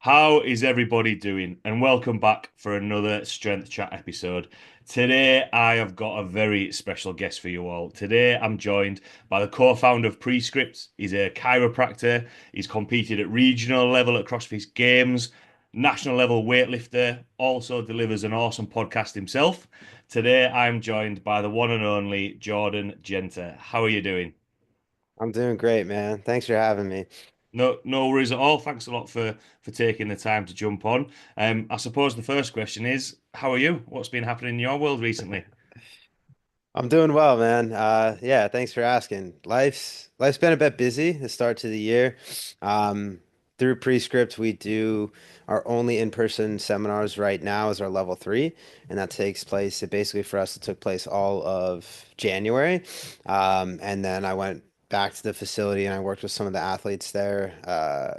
How is everybody doing? And welcome back for another Strength Chat episode. Today, I have got a very special guest for you all. Today, I'm joined by the co-founder of Prescript. He's a chiropractor. He's competed at regional level at CrossFit Games, national level weightlifter, also delivers an awesome podcast himself. Today, I'm joined by the one and only Jordan Jiunta. How are you doing? I'm doing great, man. Thanks for having me. No worries at all. Thanks a lot for taking the time to jump on. I suppose the first question is, how are you? What's been happening in your world recently? I'm doing well, man. Yeah, thanks for asking. Life's been a bit busy the start to the year. Um, Through Prescript, we do our only in-person seminars right now is our level three, and that takes place. It basically for us, it took place all of January, and then I went back to the facility and I worked with some of the athletes there.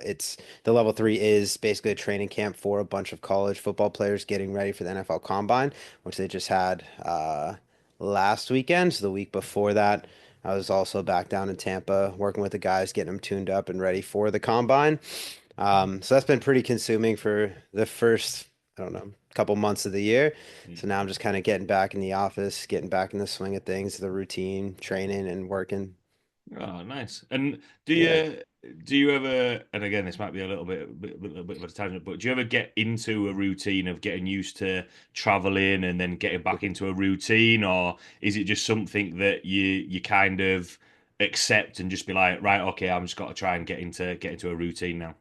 It's the level three is basically a training camp for a bunch of college football players getting ready for the NFL Combine, which they just had. Last weekend. So the week before that, I was also back down in Tampa working with the guys, getting them tuned up and ready for the combine. So that's been pretty consuming for the first, I don't know, couple months of the year. So now I'm just kind of getting back in the office, getting back in the swing of things, the routine, training and working. Oh, nice. And Yeah. do you ever, and again, this might be a bit of a tangent, but do you ever get into a routine of getting used to traveling and then getting back into a routine, or is it just something that you kind of accept and just be like, right, okay, I'm just got to try and get into a routine now?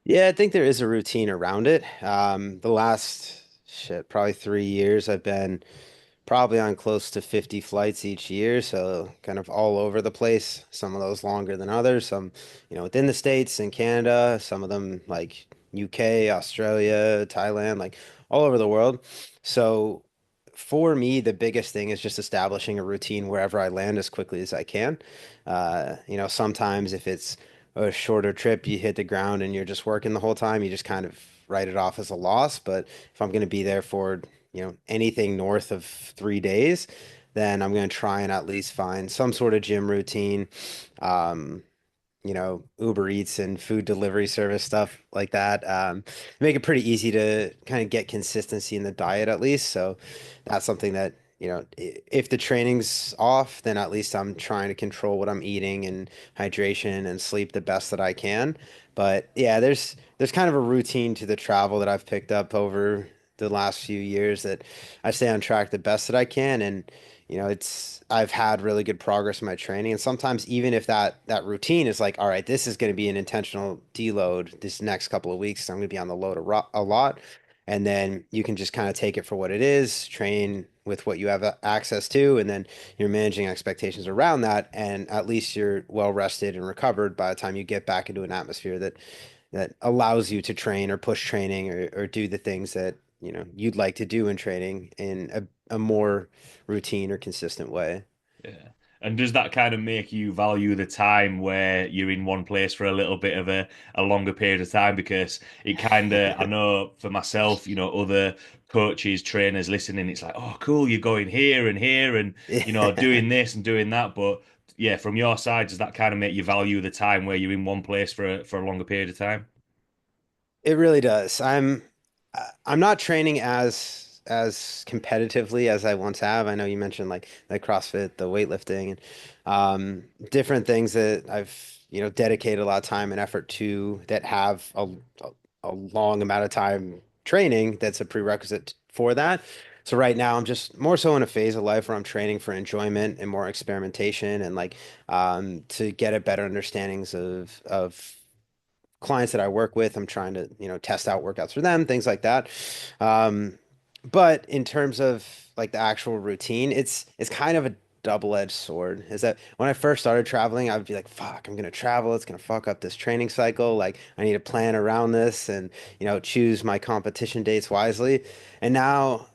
Yeah, I think there is a routine around it. The last probably 3 years, I've been probably on close to 50 flights each year, so kind of all over the place. Some of those longer than others, some, within the States and Canada, some of them like UK, Australia, Thailand, like all over the world. So for me, the biggest thing is just establishing a routine wherever I land as quickly as I can. Sometimes if it's a shorter trip, you hit the ground and you're just working the whole time, you just kind of write it off as a loss. But if I'm going to be there for anything north of 3 days, then I'm going to try and at least find some sort of gym routine, um, Uber Eats and food delivery service stuff like that. Make it pretty easy to kind of get consistency in the diet at least. So that's something that, if the training's off, then at least I'm trying to control what I'm eating and hydration and sleep the best that I can. But yeah, there's kind of a routine to the travel that I've picked up over the last few years that I stay on track the best that I can. And it's I've had really good progress in my training, and sometimes even if that routine is like, all right, this is going to be an intentional deload this next couple of weeks, I'm going to be on the load a lot, and then you can just kind of take it for what it is, train with what you have access to, and then you're managing expectations around that, and at least you're well rested and recovered by the time you get back into an atmosphere that allows you to train or push training or do the things that you'd like to do in training in a more routine or consistent way. Yeah. And does that kind of make you value the time where you're in one place for a little bit of a longer period of time? Because it kind of, I know for myself, other coaches, trainers listening, it's like, oh, cool, you're going here and, Yeah, doing this and doing that. But yeah, from your side, does that kind of make you value the time where you're in one place for a longer period of time? it really does. I'm not training as competitively as I once have. I know you mentioned like CrossFit, the weightlifting, and different things that I've dedicated a lot of time and effort to that have a long amount of time training that's a prerequisite for that. So right now I'm just more so in a phase of life where I'm training for enjoyment and more experimentation and like to get a better understandings of clients that I work with. I'm trying to, test out workouts for them, things like that. Um, but in terms of like the actual routine, it's kind of a double-edged sword. Is that when I first started traveling, I would be like, fuck, I'm gonna travel, it's gonna fuck up this training cycle. Like I need to plan around this and, choose my competition dates wisely. And now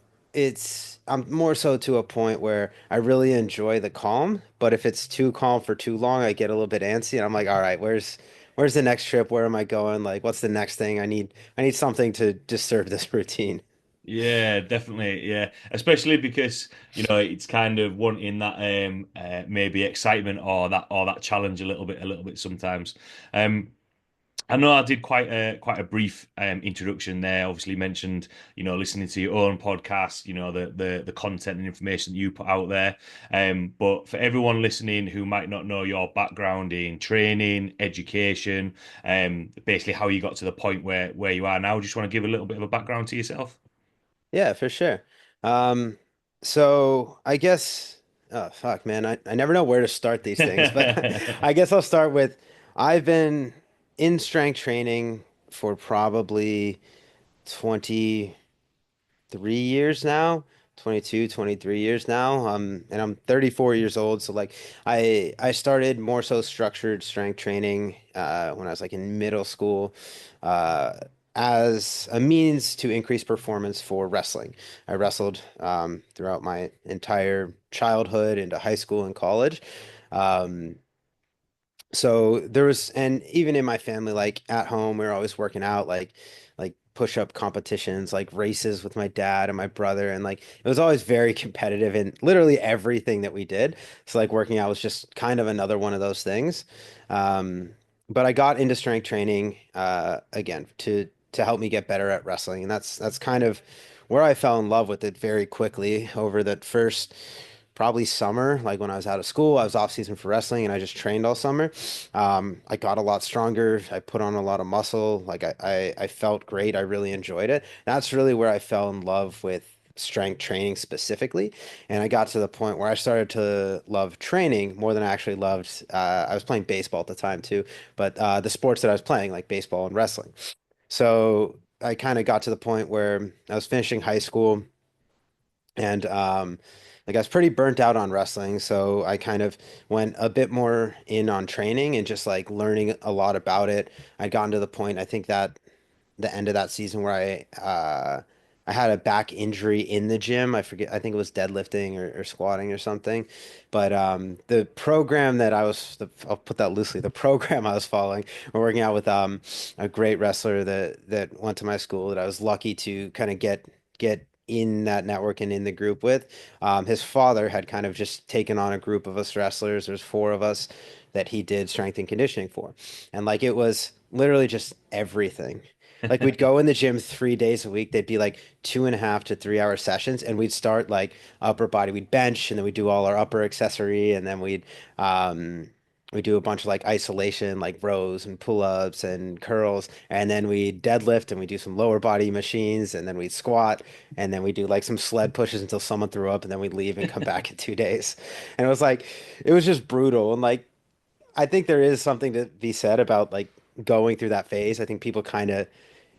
I'm more so to a point where I really enjoy the calm, but if it's too calm for too long, I get a little bit antsy and I'm like, all right, where's the next trip? Where am I going? Like, what's the next thing? I need something to disturb this routine. Yeah, definitely. Yeah, especially because it's kind of wanting that maybe excitement or that challenge a little bit sometimes. Um, I know I did quite a brief introduction there. Obviously mentioned, listening to your own podcast, the content and information that you put out there. But for everyone listening who might not know your background in training, education, basically how you got to the point where you are now, just want to give a little bit of a background to yourself. Yeah, for sure. Um, so I guess, oh fuck, man, I never know where to start these things, but I guess I'll start with I've been in strength training for probably 23 years now, 22, 23 years now. And I'm 34 years old. So like I started more so structured strength training when I was like in middle school uh, as a means to increase performance for wrestling. I wrestled throughout my entire childhood into high school and college. Um, so there was, and even in my family, like at home, we were always working out, like push-up competitions, like races with my dad and my brother, and like it was always very competitive in literally everything that we did. So like working out was just kind of another one of those things. Um, but I got into strength training again to help me get better at wrestling, and that's kind of where I fell in love with it very quickly over that first probably summer, like when I was out of school, I was off season for wrestling and I just trained all summer. I got a lot stronger. I put on a lot of muscle. Like I felt great. I really enjoyed it. That's really where I fell in love with strength training specifically. And I got to the point where I started to love training more than I actually loved. I was playing baseball at the time too, but the sports that I was playing, like baseball and wrestling. So I kind of got to the point where I was finishing high school. And like I was pretty burnt out on wrestling, so I kind of went a bit more in on training and just like learning a lot about it. I'd gotten to the point, I think that the end of that season where I had a back injury in the gym. I forget, I think it was deadlifting or squatting or something. But the program that I'll put that loosely, the program I was following, we're working out with a great wrestler that went to my school that I was lucky to kind of get in that network and in the group with. His father had kind of just taken on a group of us wrestlers. There's four of us that he did strength and conditioning for. And like it was literally just everything. Like we'd go in the gym 3 days a week. They'd be like 2.5 to 3 hour sessions, and we'd start like upper body. We'd bench, and then we'd do all our upper accessory, and then we do a bunch of like isolation, like rows and pull-ups and curls, and then we deadlift and we do some lower body machines, and then we squat, and then we do like some sled pushes until someone threw up, and then we'd leave and come back in 2 days. And it was like it was just brutal. And like I think there is something to be said about like going through that phase. I think people kind of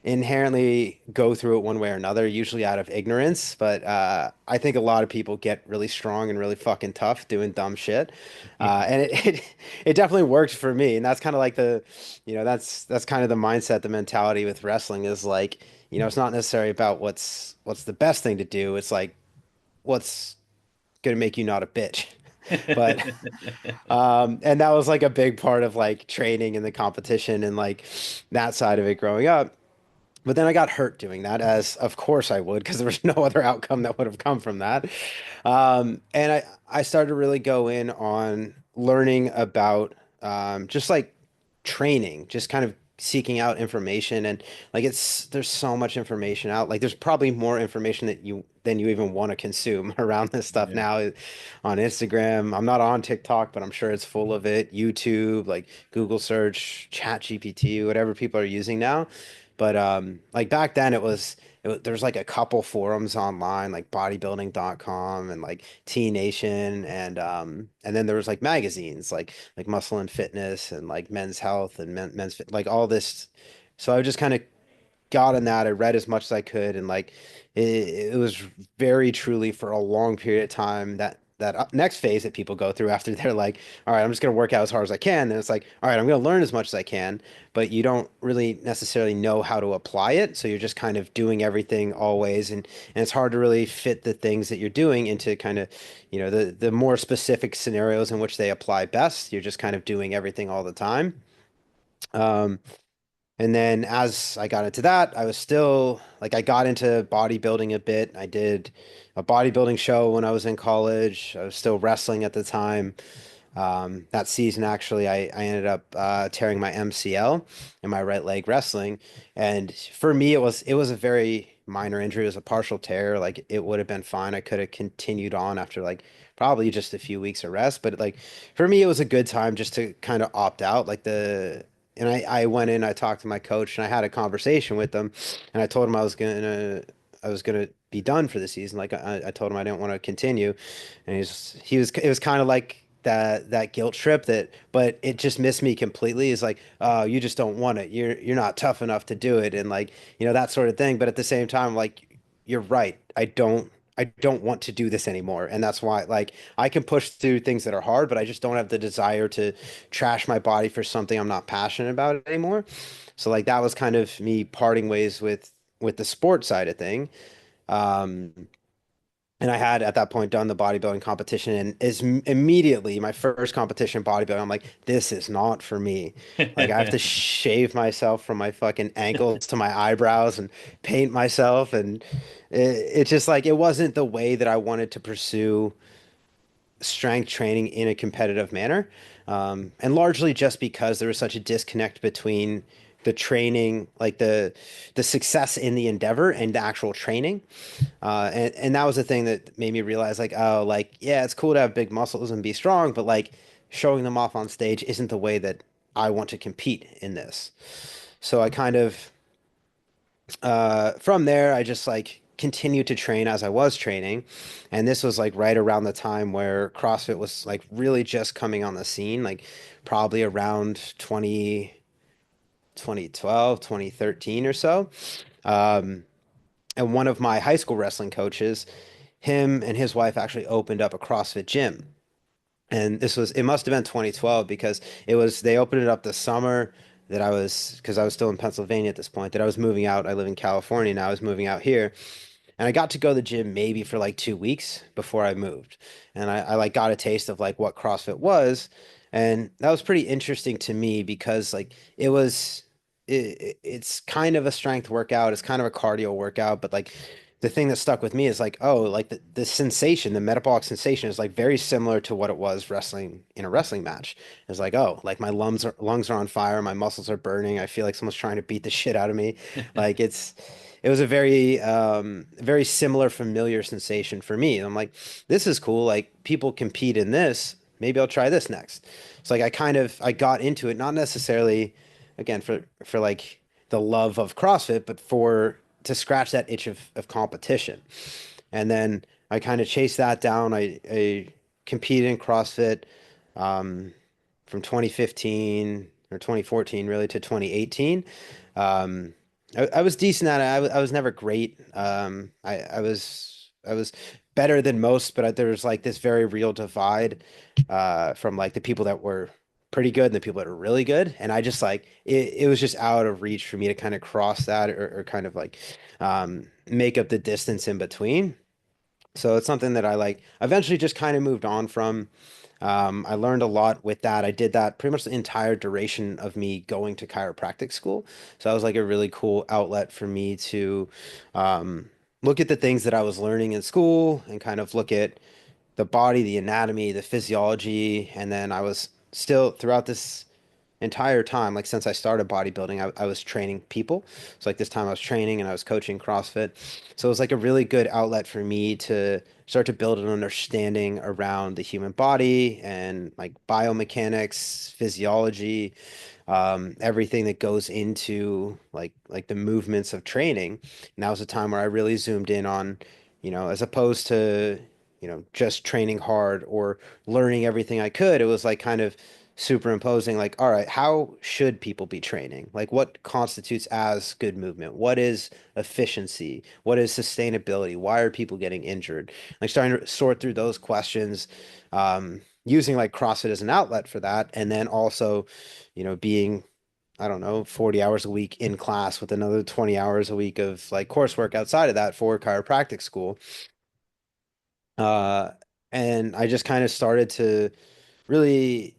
inherently go through it one way or another, usually out of ignorance. But I think a lot of people get really strong and really fucking tough doing dumb shit, and it definitely worked for me. And that's kind of like that's kind of the mindset, the mentality with wrestling is like, it's not necessarily about what's the best thing to do. It's like what's gonna make you not a bitch. But and that was like a big part of like training and the competition and like that side of it growing up. But then I got hurt doing that, as of course I would, because there was no other outcome that would have come from that. And I started to really go in on learning about just like training, just kind of seeking out information. And like there's so much information out. Like there's probably more information than you even want to consume around this stuff Yeah. now on Instagram. I'm not on TikTok, but I'm sure it's full of it. YouTube, like Google search, Chat GPT, whatever people are using now. But like back then there's like a couple forums online like bodybuilding.com and like T Nation and then there was like magazines like Muscle and Fitness and like Men's Health and Men's Fit, like all this. So I just kind of got in that. I read as much as I could, and like it was very truly for a long period of time that next phase that people go through after they're like, all right, I'm just gonna work out as hard as I can. And it's like, all right, I'm gonna learn as much as I can, but you don't really necessarily know how to apply it. So you're just kind of doing everything always, and it's hard to really fit the things that you're doing into kind of, the more specific scenarios in which they apply best. You're just kind of doing everything all the time. Um, and then as I got into that, I was still like I got into bodybuilding a bit. I did a bodybuilding show when I was in college. I was still wrestling at the time. That season, actually, I ended up tearing my MCL in my right leg wrestling, and for me, it was a very minor injury. It was a partial tear. Like it would have been fine. I could have continued on after like probably just a few weeks of rest. But like for me, it was a good time just to kind of opt out. And I went in, I talked to my coach, and I had a conversation with them, and I told him I was gonna be done for the season. Like I told him I didn't want to continue, and it was kind of like that guilt trip but it just missed me completely. Is like, oh, you just don't want it. You're not tough enough to do it, and like that sort of thing. But at the same time, like you're right. I don't want to do this anymore, and that's why like I can push through things that are hard, but I just don't have the desire to trash my body for something I'm not passionate about anymore. So like that was kind of me parting ways with the sport side of thing. Um, and I had at that point done the bodybuilding competition, and immediately my first competition bodybuilding, I'm like, this is not for me. Like I have to shave myself from my fucking ankles to my eyebrows and paint myself, and it's just like it wasn't the way that I wanted to pursue strength training in a competitive manner. And largely just because there was such a disconnect between the training, like the success in the endeavor and the actual training. And that was the thing that made me realize, like, oh, like, yeah, it's cool to have big muscles and be strong, but like showing them off on stage isn't the way that I want to compete in this. So I kind of, from there, I just like continued to train as I was training. And this was like right around the time where CrossFit was like really just coming on the scene, like probably around 2012, 2013 or so. Um, and one of my high school wrestling coaches, him and his wife actually opened up a CrossFit gym. And it must have been 2012 because they opened it up the summer because I was still in Pennsylvania at this point, that I was moving out. I live in California now. I was moving out here. And I got to go to the gym maybe for like 2 weeks before I moved. And I like got a taste of like what CrossFit was. And that was pretty interesting to me because like it's kind of a strength workout. It's kind of a cardio workout, but like the thing that stuck with me is like, oh, like the sensation, the metabolic sensation is like very similar to what it was wrestling in a wrestling match. It's like, oh, like my lungs are on fire, my muscles are burning. I feel like someone's trying to beat the shit out of me. Like it was a very similar familiar sensation for me. And I'm like, this is cool. Like people compete in this. Maybe I'll try this next. So like I got into it, not necessarily again for like the love of CrossFit, but for to scratch that itch of competition. And then I kind of chased that down. I competed in CrossFit um, from 2015 or 2014 really to 2018. Um, I was decent at it. I was never great. I was better than most, but there was like this very real divide from like the people that were pretty good and the people that are really good. And I just like it was just out of reach for me to kind of cross that or kind of like make up the distance in between. So it's something that I like eventually just kind of moved on from. I learned a lot with that. I did that pretty much the entire duration of me going to chiropractic school. So that was like a really cool outlet for me to um, look at the things that I was learning in school and kind of look at the body, the anatomy, the physiology. And then I was still throughout this entire time, like since I started bodybuilding, I was training people. So like this time I was training and I was coaching CrossFit. So it was like a really good outlet for me to start to build an understanding around the human body and like biomechanics, physiology, everything that goes into like the movements of training. And that was a time where I really zoomed in on, as opposed to, just training hard or learning everything I could. It was like kind of superimposing like, all right, how should people be training? Like what constitutes as good movement? What is efficiency? What is sustainability? Why are people getting injured? Like starting to sort through those questions, using like CrossFit as an outlet for that. And then also, being, I don't know, 40 hours a week in class with another 20 hours a week of like coursework outside of that for chiropractic school. Uh, and I just kind of started to really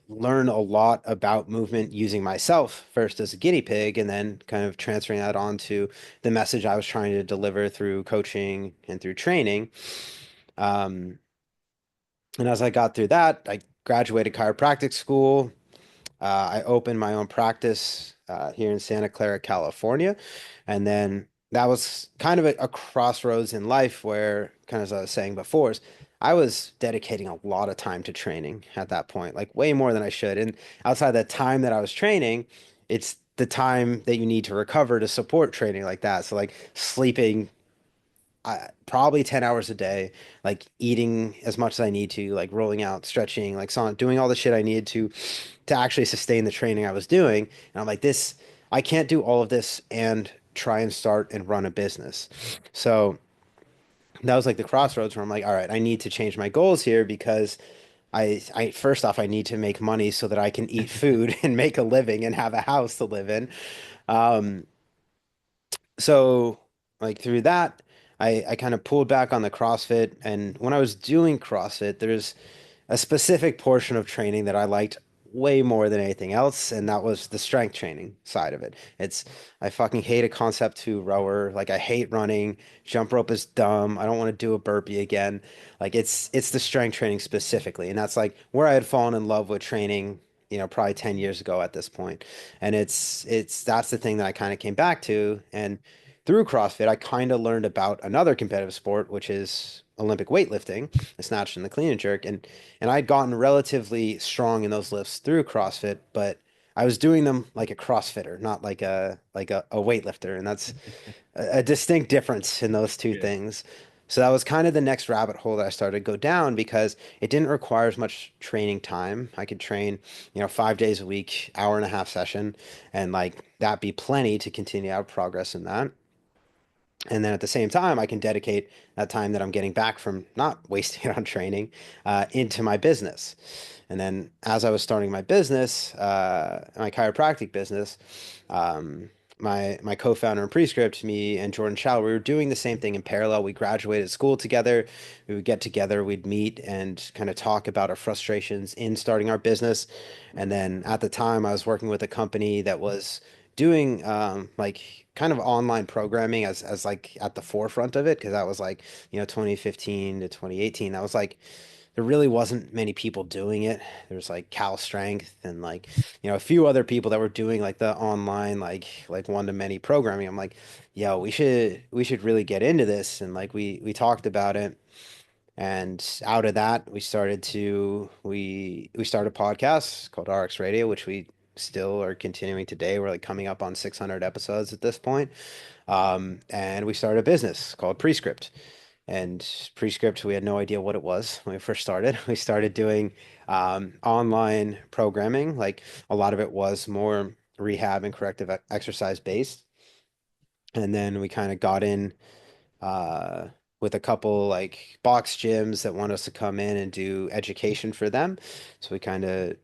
learn a lot about movement using myself first as a guinea pig and then kind of transferring that on to the message I was trying to deliver through coaching and through training. Um, and as I got through that, I graduated chiropractic school. I opened my own practice here in Santa Clara, California. And then that was kind of a crossroads in life where, kind of as I was saying before, is I was dedicating a lot of time to training at that point, like way more than I should. And outside the time that I was training, it's the time that you need to recover to support training like that. So, like sleeping probably 10 hours a day, like eating as much as I need to, like rolling out, stretching, like doing all the shit I needed to actually sustain the training I was doing. And I'm like, this, I can't do all of this and try and start and run a business. So that was like the crossroads where I'm like, all right, I need to change my goals here because I first off, I need to make money so that I can eat food and make a living and have a house to live in. Um, so like through that, I kind of pulled back on the CrossFit. And when I was doing CrossFit, there's a specific portion of training that I liked way more than anything else, and that was the strength training side of it. I fucking hate a concept two rower. Like I hate running. Jump rope is dumb. I don't want to do a burpee again. Like it's the strength training specifically, and that's like where I had fallen in love with training, probably 10 years ago at this point. And it's that's the thing that I kind of came back to. And through CrossFit, I kind of learned about another competitive sport, which is Olympic weightlifting, the snatch and the clean and jerk. And I'd gotten relatively strong in those lifts through CrossFit, but I was doing them like a CrossFitter, not like a weightlifter. And that's a distinct difference in those two Yeah. things. So that was kind of the next rabbit hole that I started to go down because it didn't require as much training time. I could train, 5 days a week, hour and a half session, and like that be plenty to continue our progress in that. And then at the same time, I can dedicate that time that I'm getting back from not wasting it on training into my business. And then as I was starting my business, my chiropractic business, um, my co-founder in Prescript, me and Jordan Chow, we were doing the same thing in parallel. We graduated school together. We would get together, we'd meet and kind of talk about our frustrations in starting our business. And then at the time, I was working with a company that was doing like kind of online programming as like at the forefront of it because that was like 2015 to 2018. That was like there really wasn't many people doing it. There's like Cal Strength and like a few other people that were doing like the online like one to many programming. I'm like, yo, we should really get into this. And like we talked about it. And out of that, we started a podcast called RX Radio, which we still are continuing today. We're like coming up on 600 episodes at this point. And we started a business called Prescript. And Prescript, we had no idea what it was when we first started. We started doing online programming. Like a lot of it was more rehab and corrective exercise based. And then we kind of got in uh, with a couple like box gyms that want us to come in and do education for them. So we kind of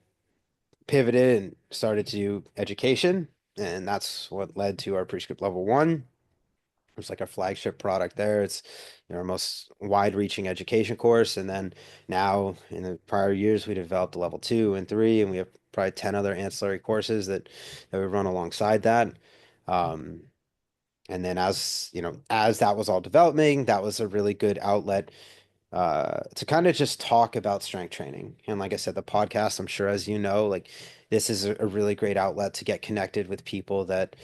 pivoted and started to do education, and that's what led to our Prescript Level 1. It's like our flagship product there. It's our most wide-reaching education course. And then now in the prior years, we developed Level 2 and 3, and we have probably 10 other ancillary courses that we run alongside that. Um, and then as that was all developing, that was a really good outlet to kind of just talk about strength training. And like I said, the podcast, I'm sure as you know, like this is a really great outlet to get connected with people that,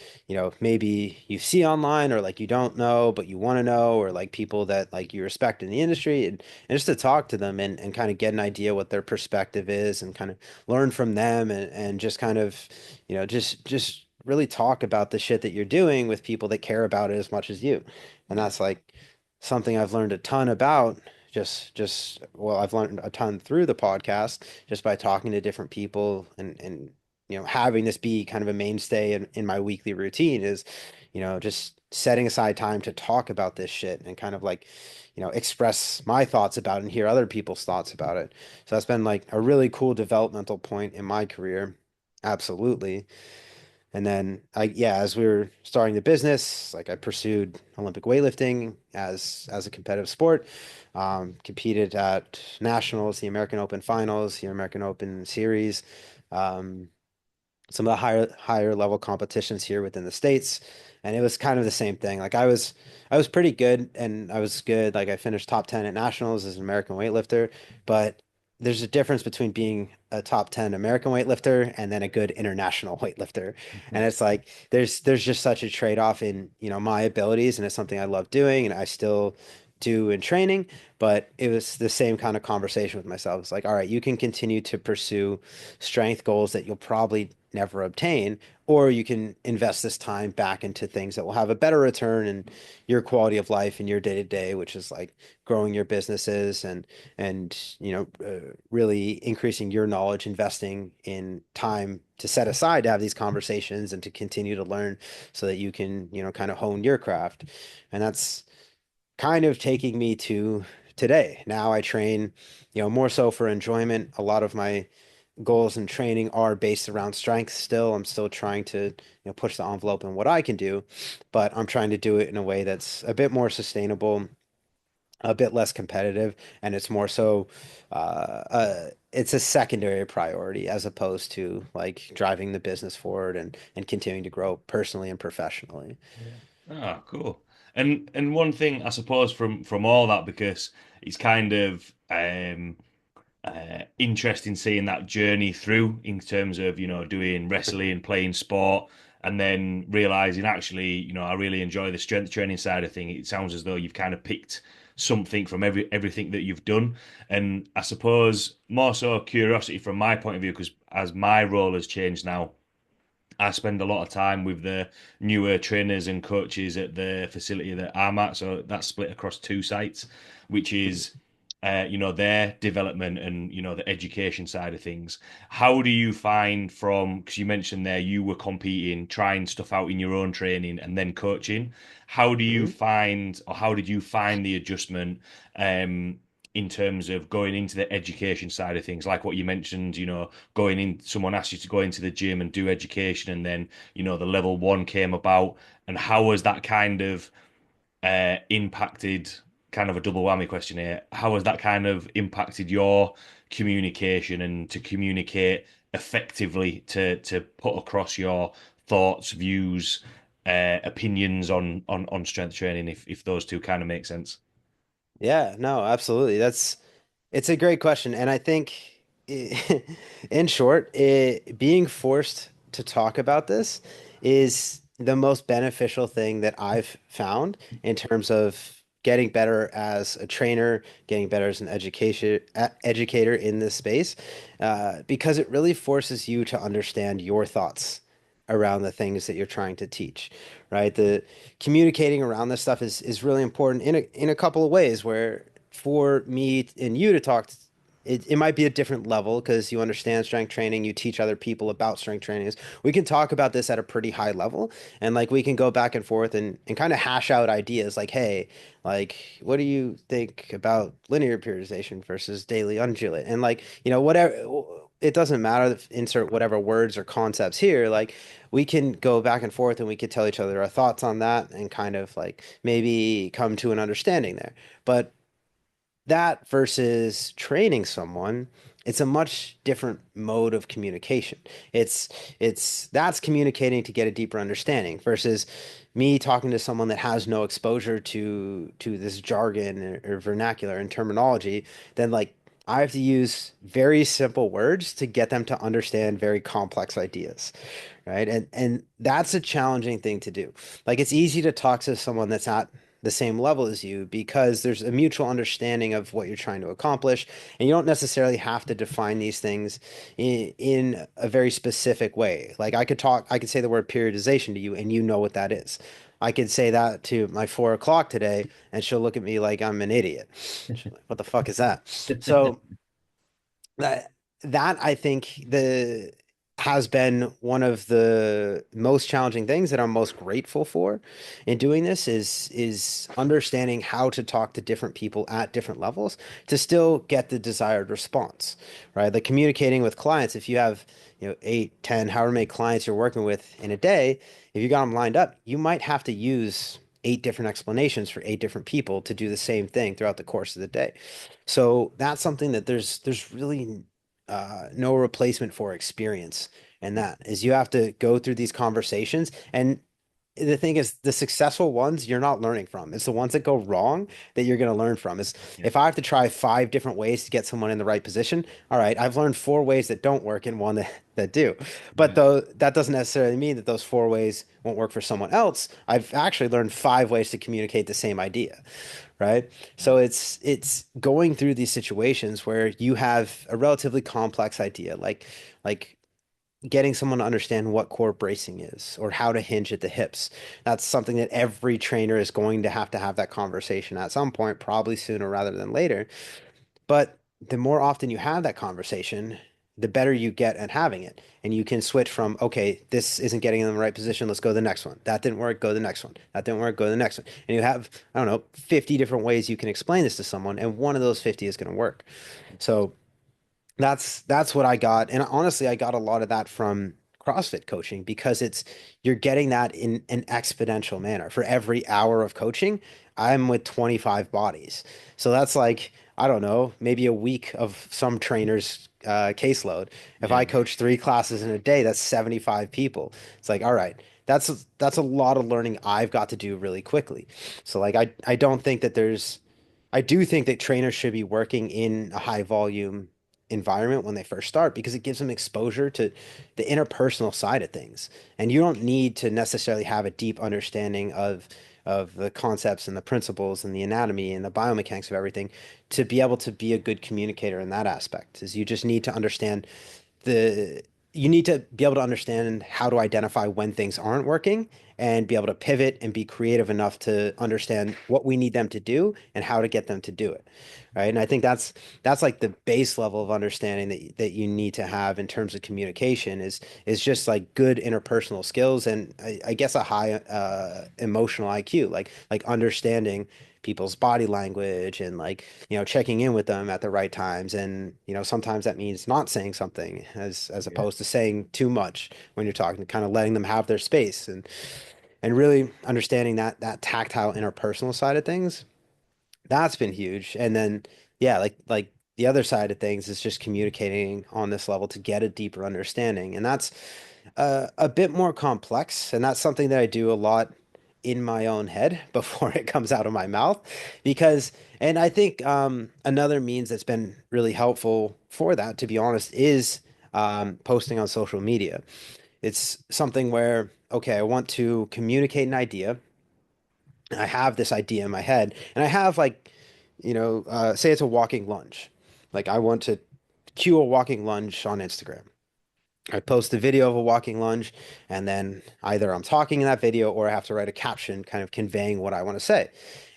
maybe you see online or like you don't know, but you want to know, or like people that like you respect in the industry and just to talk to them and kind of get an idea what their perspective is and kind of learn from them and just kind of, just really talk about the shit that you're doing with people that care about it as much as you. And Yeah. that's like something I've learned a ton about well, I've learned a ton through the podcast just by talking to different people and having this be kind of a mainstay in my weekly routine is just setting aside time to talk about this shit and kind of like express my thoughts about it and hear other people's thoughts about it. So that's been like a really cool developmental point in my career. Absolutely. And then yeah, as we were starting the business, like I pursued Olympic weightlifting as a competitive sport. Competed at nationals, the American Open finals, the American Open series, um, some of the higher level competitions here within the States. And it was kind of the same thing. Like I was pretty good and I was good. Like I finished top 10 at nationals as an American weightlifter, but there's a difference between being a top 10 American weightlifter and then a good international weightlifter. And it's like there's just such a trade-off in, my abilities, and it's something I love doing and I still do in training, but it was the same kind of conversation with myself. It's like, all right, you can continue to pursue strength goals that you'll probably never obtain, or you can invest this time back into things that will have a better return in your quality of life in your day to day, which is like growing your businesses and really increasing your knowledge, investing in time to set aside to have these conversations and to continue to learn so that you can, kind of hone your craft. And that's kind of taking me to today. Now I train, more so for enjoyment. A lot of my goals and training are based around strength still. I'm still trying to, push the envelope in what I can do, but I'm trying to do it in a way that's a bit more sustainable, a bit less competitive, and it's more so it's a secondary priority as opposed to like driving the business forward and continuing to grow personally and professionally. Yeah. Ah, cool. And one thing I suppose from all that, because it's kind of interesting seeing that journey through in terms of, doing wrestling, playing sport, and then realizing actually, I really enjoy the strength training side of thing. It sounds as though you've kind of picked something from everything that you've done. And I suppose more so curiosity from my point of view, because as my role has changed now, I spend a lot of time with the newer trainers and coaches at the facility that I'm at. So that's split across two sites, which is, their development and, the education side of things. How do you find from, because you mentioned there you were competing, trying stuff out in your own training and then coaching. How do you Mhm. find, or how did you find the adjustment? In terms of going into the education side of things, like what you mentioned, going in, someone asked you to go into the gym and do education, and then, the level one came about, and how has that kind of impacted, kind of a double whammy question here, how has that kind of impacted your communication and to communicate effectively to put across your thoughts, views, opinions on strength training, if those two kind of make sense? Yeah, no, absolutely. It's a great question. And I think in short, being forced to talk about this is the most beneficial thing that I've found in terms of getting better as a trainer, getting better as an educator in this space, because it really forces you to understand your thoughts around the things that you're trying to teach, right? The communicating around this stuff is really important in a couple of ways where for me and you to talk, it might be a different level because you understand strength training, you teach other people about strength training. We can talk about this at a pretty high level and like we can go back and forth and kind of hash out ideas like, hey, like what do you think about linear periodization versus daily undulate? And like, whatever, it doesn't matter, insert whatever words or concepts here, like we can go back and forth and we could tell each other our thoughts on that and kind of like maybe come to an understanding there. But that versus training someone, it's a much different mode of communication. It's that's communicating to get a deeper understanding versus me talking to someone that has no exposure to this jargon or vernacular and terminology, then like I have to use very simple words to get them to understand very complex ideas, right? And that's a challenging thing to do. Like it's easy to talk to someone that's at the same level as you because there's a mutual understanding of what you're trying to accomplish, and you don't necessarily have to define these things in a very specific way. Like I could say the word periodization to you, and you know what that is. I could say that to my 4 o'clock today, and she'll look at me like I'm an idiot. She's like, what the fuck is that? So that that I think the has been one of the most challenging things that I'm most grateful for in doing this is understanding how to talk to different people at different levels to still get the desired response, right? Like communicating with clients, if you have, 8, 10, however many clients you're working with in a day, if you got them lined up, you might have to use 8 different explanations for 8 different people to do the same thing throughout the course of the day. So that's something that there's really no replacement for experience. And that is you have to go through these conversations. And the thing is, the successful ones you're not learning from. It's the ones that go wrong that you're going to learn from. Is Yeah. if I have to try 5 different ways to get someone in the right position, all right, I've learned 4 ways that don't work and one that do. But Yeah. though that doesn't necessarily mean that those 4 ways won't work for someone else. I've actually learned 5 ways to communicate the same idea, right? So it's going through these situations where you have a relatively complex idea, like getting someone to understand what core bracing is or how to hinge at the hips. That's something that every trainer is going to have that conversation at some point, probably sooner rather than later. But the more often you have that conversation, the better you get at having it. And you can switch from, okay, this isn't getting in the right position. Let's go to the next one. That didn't work. Go to the next one. That didn't work. Go to the next one. And you have, I don't know, 50 different ways you can explain this to someone, and one of those 50 is going to work. So that's what I got. And honestly, I got a lot of that from CrossFit coaching because you're getting that in an exponential manner. For every hour of coaching, I'm with 25 bodies. So that's like, I don't know, maybe a week of some trainer's caseload. If I Yeah. coach 3 classes in a day, that's 75 people. It's like, all right, that's a lot of learning I've got to do really quickly. So like I don't think that there's I do think that trainers should be working in a high volume environment when they first start because it gives them exposure to the interpersonal side of things. And you don't need to necessarily have a deep understanding of the concepts and the principles and the anatomy and the biomechanics of everything to be able to be a good communicator in that aspect. Is you just need to understand the you need to be able to understand how to identify when things aren't working and be able to pivot and be creative enough to understand what we need them to do and how to get them to do it. Right. And I think that's like the base level of understanding that you need to have in terms of communication is just like good interpersonal skills and I guess a high emotional IQ, like understanding people's body language and like checking in with them at the right times. And sometimes that means not saying something as Yeah. opposed to saying too much when you're talking, kind of letting them have their space and really understanding that tactile interpersonal side of things. That's been huge. And then yeah, like the other side of things is just communicating on this level to get a deeper understanding. And that's a bit more complex, and that's something that I do a lot in my own head before it comes out of my mouth. Because, and I think another means that's been really helpful for that, to be honest, is posting on social media. It's something where, okay, I want to communicate an idea. I have this idea in my head, and I have like, say it's a walking lunge. Like I want to cue a walking lunge on Instagram. I post a video of a walking lunge, and then either I'm talking in that video or I have to write a caption kind of conveying what I want to say.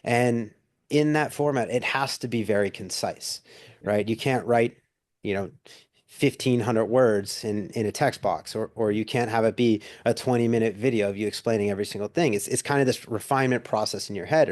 And in that format, it has to be very concise, Yeah. right? You can't write, you know, 1,500 words in a text box, or you can't have it be a 20-minute video of you explaining every single thing. It's kind of this refinement process in your head.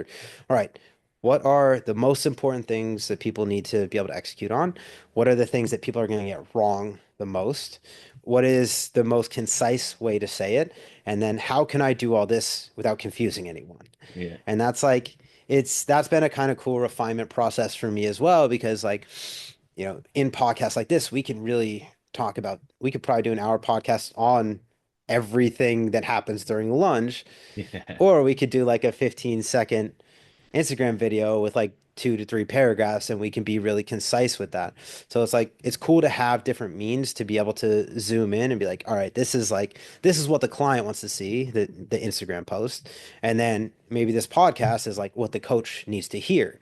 All right, what are the most important things that people need to be able to execute on? What are the things that people are going to get wrong the most? What is the most concise way to say it? And then how can I do all this without confusing anyone? Yeah. And that's been a kind of cool refinement process for me as well, because like, in podcasts like this, we could probably do an hour podcast on everything that happens during lunge, Yeah. or we could do like a 15-second Instagram video with like 2 to 3 paragraphs, and we can be really concise with that. So it's like it's cool to have different means to be able to zoom in and be like, all right, this is what the client wants to see, the Instagram post. And then maybe this podcast is like what the coach needs to hear.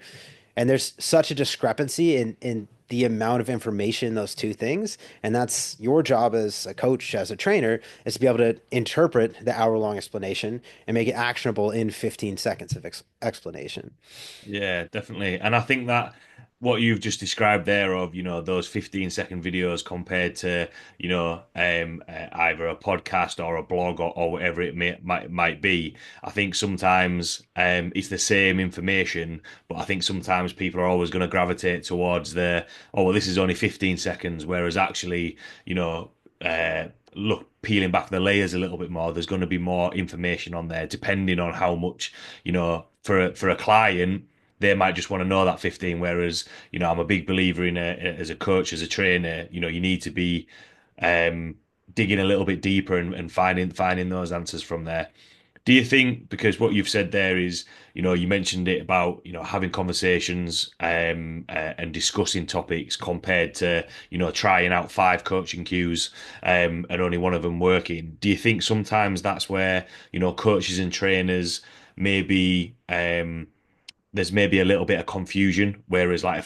And there's such a discrepancy in the amount of information in those two things. And that's your job as a coach, as a trainer, is to be able to interpret the hour-long explanation and make it actionable in 15 seconds of explanation. Yeah, definitely. And I think that what you've just described there of, those 15-second videos compared to, either a podcast or a blog or whatever it might be, I think sometimes it's the same information, but I think sometimes people are always going to gravitate towards oh, well, this is only 15 seconds, whereas actually, look, peeling back the layers a little bit more, there's going to be more information on there, depending on how much, for a client they might just want to know that 15. Whereas, I'm a big believer as a coach, as a trainer, you need to be um, digging a little bit deeper and finding those answers from there. Do you think, because what you've said there is, you mentioned it about, having conversations and discussing topics compared to, trying out five coaching cues and only one of them working. Do you think sometimes that's where, coaches and trainers maybe there's maybe a little bit of confusion, whereas like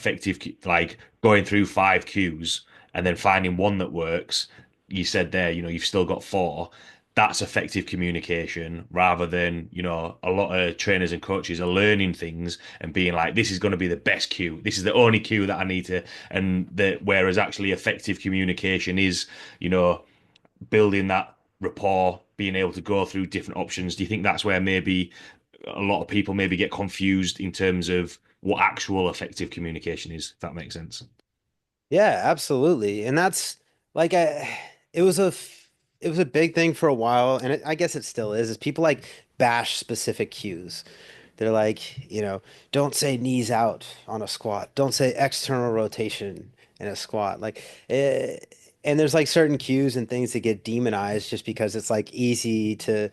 like going through five cues and then finding one that works, you said there, you've still got four. That's effective communication rather than, a lot of trainers and coaches are learning things and being like, this is going to be the best cue. This is the only cue that I need to, and that whereas actually effective communication is, you know, building that rapport, being able to go through different options. Do you think that's where maybe a lot of people maybe get confused in terms of what actual effective communication is, if that makes sense? Yeah, absolutely. And that's like it was it was a big thing for a while, and I guess it still is people like bash specific cues. They're like, don't say knees out on a squat. Don't say external rotation in a squat. And there's like certain cues and things that get demonized just because it's like easy to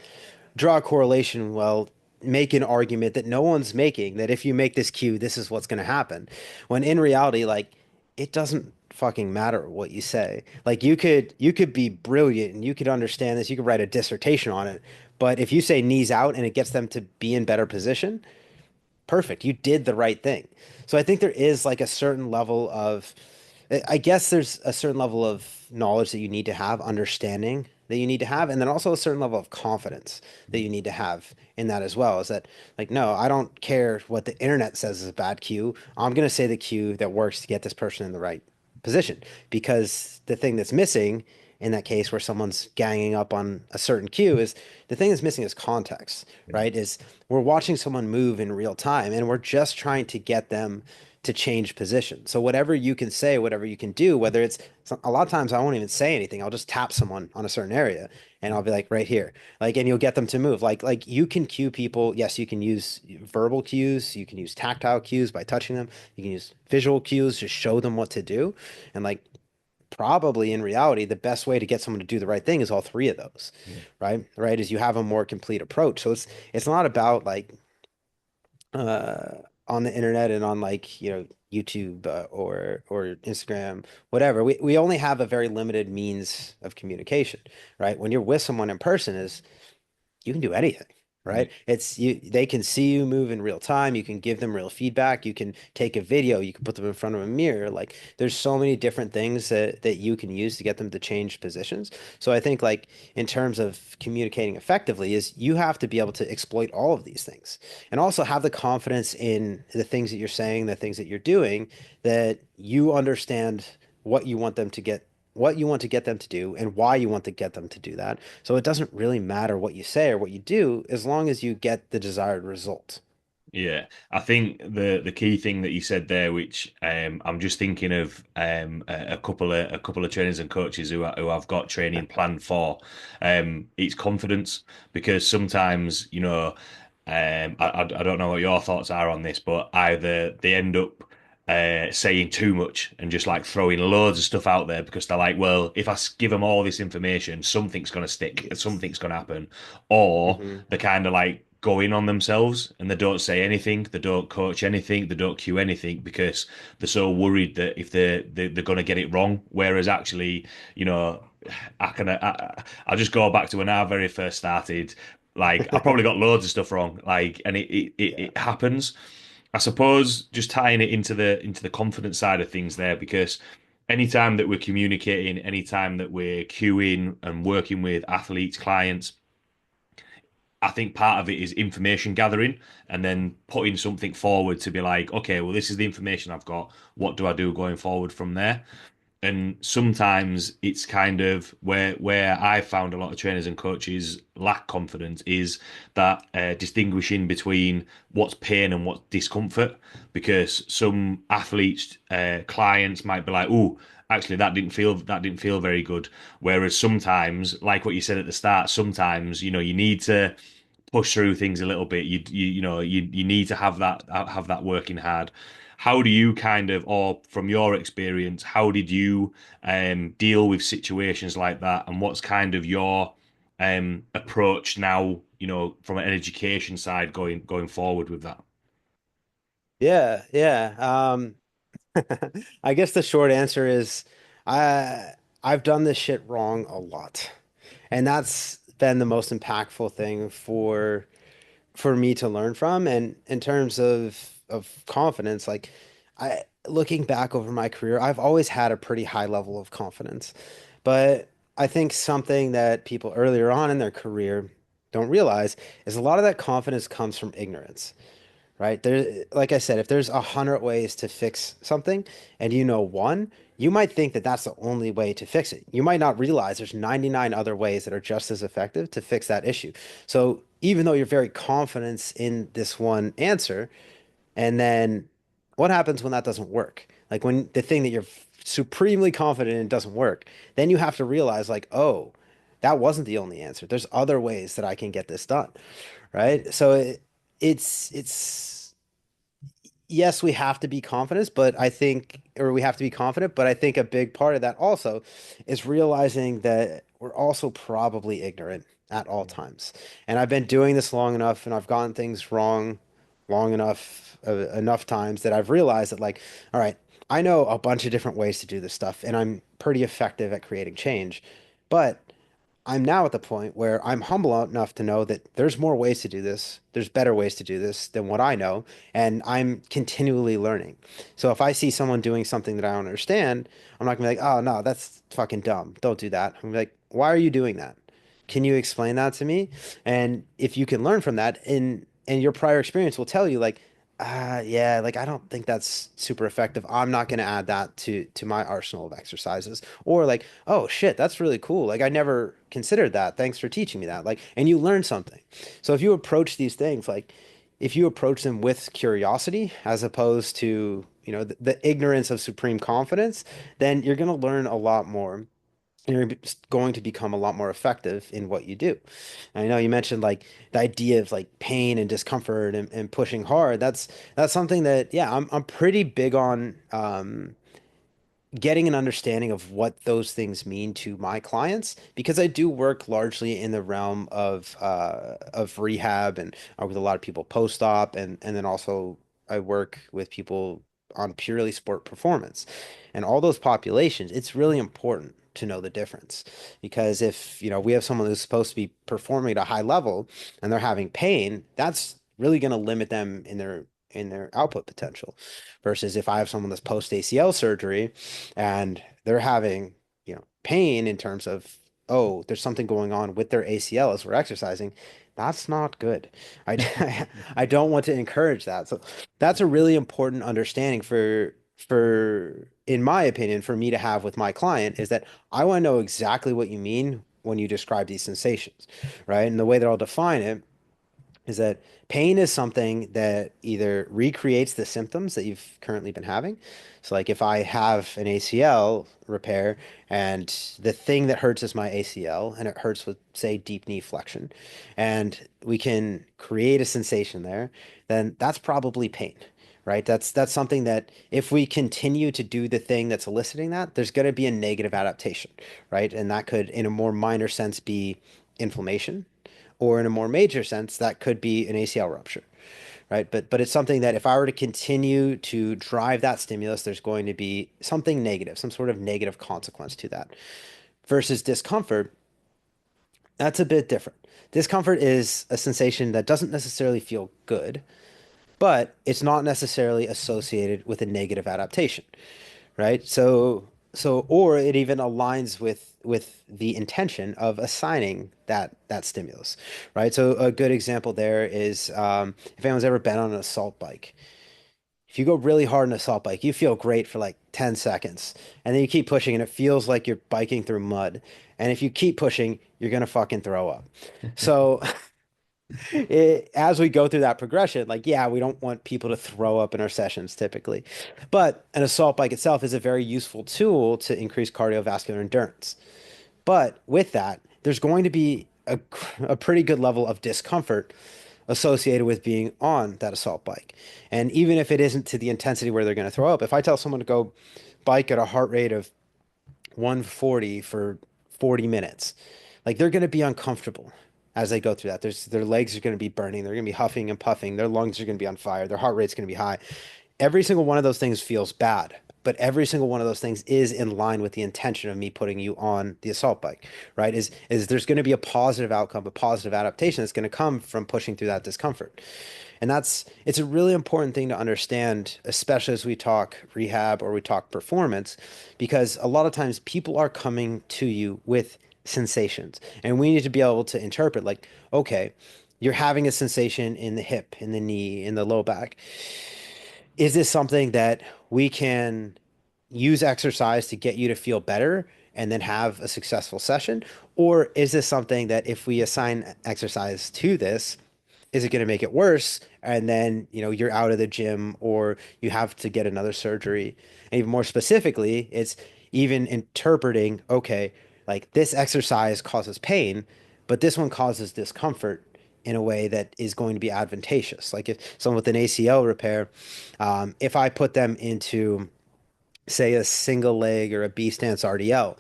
draw a correlation. Well, make an argument that no one's making that if you make this cue, this is what's going to happen. When in reality, like it doesn't fucking matter what you say. Like you could be brilliant and you could understand this. You could write a dissertation on it. But if you say knees out and it gets them to be in better position, perfect. You did the right thing. So I think there is like a certain level of, I guess there's a certain level of knowledge that you need to have, understanding that you need to have, and then also a certain level of confidence that you need to have in that as well. Is that like, no, I don't care what the internet says is a bad cue. I'm going to say the cue that works to get this person in the right position. Because the thing that's missing in that case where someone's ganging up on a certain cue is the thing that's missing is context, right? Is we're watching someone move in real time and we're just trying to get them to change position. So whatever you can say, whatever you can do, whether it's a lot of times I won't even say anything. I'll just tap someone on a certain area and I'll be like right here. Like and you'll get them to move. Like you can cue people. Yes, you can use verbal cues, you can use tactile cues by touching them. You can use visual cues, just show them what to do. And like probably in reality, the best way to get someone to do the right thing is all three of those, Yeah. right? Right? Is you have a more complete approach. So it's not about like uh on the internet and on like, YouTube or Instagram, whatever. We only have a very limited means of communication, right? When you're with someone in person is you can do anything, Yeah. right? It's you, they can see you move in real time. You can give them real feedback. You can take a video. You can put them in front of a mirror. Like there's so many different things that you can use to get them to change positions. So I think like in terms of communicating effectively is you have to be able to exploit all of these things and also have the confidence in the things that you're saying, the things that you're doing, that you understand what you want them to get what you want to get them to do and why you want to get them to do that. So it doesn't really matter what you say or what you do as long as you get the desired result. Yeah, I think the key thing that you said there, which I'm just thinking of a couple of trainers and coaches who I've got training planned for, it's confidence because sometimes I don't know what your thoughts are on this, but either they end up saying too much and just like throwing loads of stuff out there because they're like, well, if give them all this information, something's going to stick, something's going to happen, or Hmm. they're kind of like go in on themselves and they don't say anything, they don't coach anything, they don't cue anything because they're so worried that if they're going to get it wrong. Whereas actually, you know, I'll just go back to when I very first started. Like I probably got loads of stuff wrong, like, and Yeah. it happens. I suppose just tying it into the confidence side of things there, because anytime that we're communicating, anytime that we're cueing and working with athletes, clients, I think part of it is information gathering and then putting something forward to be like, okay, well, this is the information I've got. What do I do going forward from there? And sometimes it's kind of where I found a lot of trainers and coaches lack confidence is that distinguishing between what's pain and what's discomfort, because some athletes clients might be like, oh, actually that didn't feel very good, whereas sometimes, like what you said at the start, sometimes you need to push through things a little bit. You need to have that working hard. How do you kind of, or from your experience, how did you deal with situations like that? And what's kind of your approach now, from an education side going forward with that? Yeah, yeah. I guess the short answer is I I've done this shit wrong a lot. And that's been the most impactful thing for me to learn from. And in terms of confidence, like I looking back over my career, I've always had a pretty high level of confidence. But I think something that people earlier on in their career don't realize is a lot of that confidence comes from ignorance, right? There, like I said, if there's 100 ways to fix something and you know one, you might think that that's the only way to fix it. You might not realize there's 99 other ways that are just as effective to fix that issue. So even though you're very confident in this one answer, and then what happens when that doesn't work? Like when the thing that you're supremely confident in doesn't work, then you have to realize like, oh, that wasn't the only answer. There's other ways that I can get this done, right? So it's yes, we have to be confident, but I think, or we have to be confident, but I think a big part of that also is realizing that we're also probably ignorant at all times. And I've been doing this long enough and I've gotten things wrong long enough, enough times that I've realized that, like, all right, I know a bunch of different ways to do this stuff and I'm pretty effective at creating change, but I'm now at the point where I'm humble enough to know that there's more ways to do this. There's better ways to do this than what I know, and I'm continually learning. So if I see someone doing something that I don't understand, I'm not gonna be like, "Oh no, that's fucking dumb. Don't do that." I'm gonna be like, "Why are you doing that? Can you explain that to me?" And if you can learn from that, and your prior experience will tell you like, yeah, like I don't think that's super effective. I'm not going to add that to my arsenal of exercises. Or like, oh shit, that's really cool. Like I never considered that. Thanks for teaching me that. Like, and you learn something. So if you approach these things like if you approach them with curiosity as opposed to, the ignorance of supreme confidence, then you're going to learn a lot more. You're going to become a lot more effective in what you do. I know you mentioned like the idea of like pain and discomfort and pushing hard. That's something that, yeah, I'm pretty big on getting an understanding of what those things mean to my clients because I do work largely in the realm of rehab and I work with a lot of people post-op and then also I work with people on purely sport performance. And all those populations, it's really important to know the difference because if, we have someone who's supposed to be performing at a high level and they're having pain, that's really going to limit them in their output potential versus if I have someone that's post ACL surgery and they're having, pain in terms of, oh, there's something going on with their ACL as we're exercising. That's not good. I don't want to encourage that. So that's a really important understanding in my opinion, for me to have with my client is that I want to know exactly what you mean when you describe these sensations, right? And the way that I'll define it is that pain is something that either recreates the symptoms that you've currently been having. So, like if I have an ACL repair and the thing that hurts is my ACL and it hurts with, say, deep knee flexion, and we can create a sensation there, then that's probably pain. Right? That's something that if we continue to do the thing that's eliciting that, there's going to be a negative adaptation, right? And that could, in a more minor sense, be inflammation, or in a more major sense, that could be an ACL rupture, right? But it's something that if I were to continue to drive that stimulus, there's going to be something negative, some sort of negative consequence to that. Versus discomfort, that's a bit different. Discomfort is a sensation that doesn't necessarily feel good, but it's not necessarily associated with a negative adaptation, right? Or it even aligns with the intention of assigning that stimulus, right? So a good example there is if anyone's ever been on an assault bike. If you go really hard on an assault bike, you feel great for like 10 seconds, and then you keep pushing, and it feels like you're biking through mud. And if you keep pushing, you're gonna fucking throw up. So as we go through that progression, like, yeah, we don't want people to throw up in our sessions typically, but an assault bike itself is a very useful tool to increase cardiovascular endurance. But with that, there's going to be a pretty good level of discomfort associated with being on that assault bike. And even if it isn't to the intensity where they're going to throw up, if I tell someone to go bike at a heart rate of 140 for 40 minutes, like they're going to be uncomfortable as they go through that. Their legs are going to be burning. They're going to be huffing and puffing. Their lungs are going to be on fire. Their heart rate's going to be high. Every single one of those things feels bad, but every single one of those things is in line with the intention of me putting you on the assault bike, right? Is there's going to be a positive outcome, a positive adaptation that's going to come from pushing through that discomfort. And it's a really important thing to understand, especially as we talk rehab or we talk performance, because a lot of times people are coming to you with sensations, and we need to be able to interpret like, okay, you're having a sensation in the hip, in the knee, in the low back. Is this something that we can use exercise to get you to feel better and then have a successful session? Or is this something that if we assign exercise to this, is it going to make it worse? And then, you're out of the gym or you have to get another surgery. And even more specifically, it's even interpreting, okay, like this exercise causes pain, but this one causes discomfort in a way that is going to be advantageous. Like if someone with an ACL repair, if I put them into, say, a single leg or a B stance RDL,